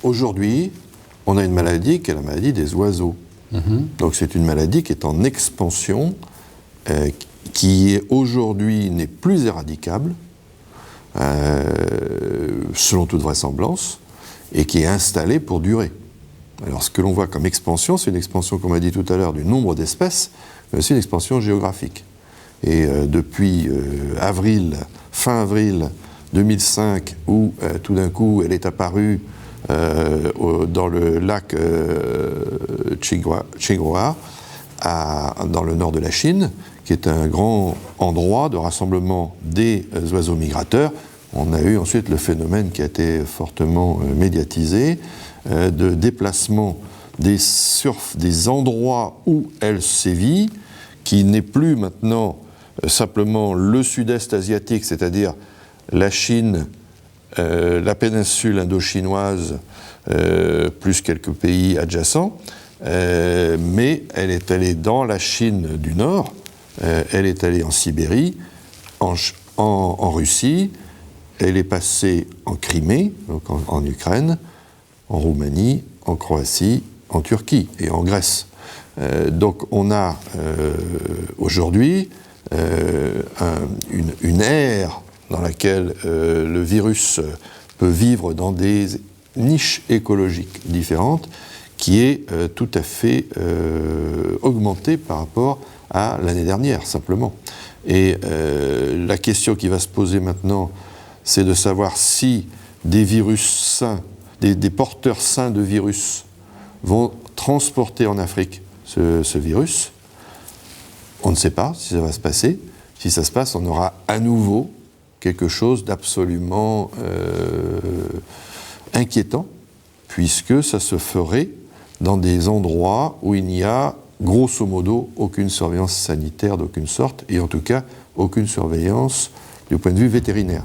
Aujourd'hui, on a une maladie qui est la maladie des oiseaux. Donc c'est une maladie qui est en expansion, qui aujourd'hui n'est plus éradicable, selon toute vraisemblance, et qui est installée pour durer. Alors ce que l'on voit comme expansion, c'est une expansion, comme on a dit tout à l'heure, du nombre d'espèces, mais aussi une expansion géographique. Et depuis fin avril 2005, où tout d'un coup elle est apparue dans le lac Qinghua, dans le nord de la Chine, qui est un grand endroit de rassemblement des oiseaux migrateurs. On a eu ensuite le phénomène qui a été fortement médiatisé, de déplacement des endroits où elle sévit, qui n'est plus maintenant simplement le sud-est asiatique, c'est-à-dire la Chine, la péninsule indo-chinoise, plus quelques pays adjacents, mais elle est allée dans la Chine du Nord, elle est allée en Sibérie, en Russie, elle est passée en Crimée, donc en Ukraine, en Roumanie, en Croatie, en Turquie et en Grèce. Donc on a aujourd'hui une ère dans laquelle le virus peut vivre dans des niches écologiques différentes, qui est tout à fait augmentée par rapport à l'année dernière, simplement. Et la question qui va se poser maintenant, c'est de savoir si des virus sains, des porteurs sains de virus vont transporter en Afrique ce virus. On ne sait pas si ça va se passer. Si ça se passe, on aura à nouveau quelque chose d'absolument inquiétant, puisque ça se ferait dans des endroits où il n'y a, grosso modo, aucune surveillance sanitaire d'aucune sorte, et en tout cas, aucune surveillance du point de vue vétérinaire.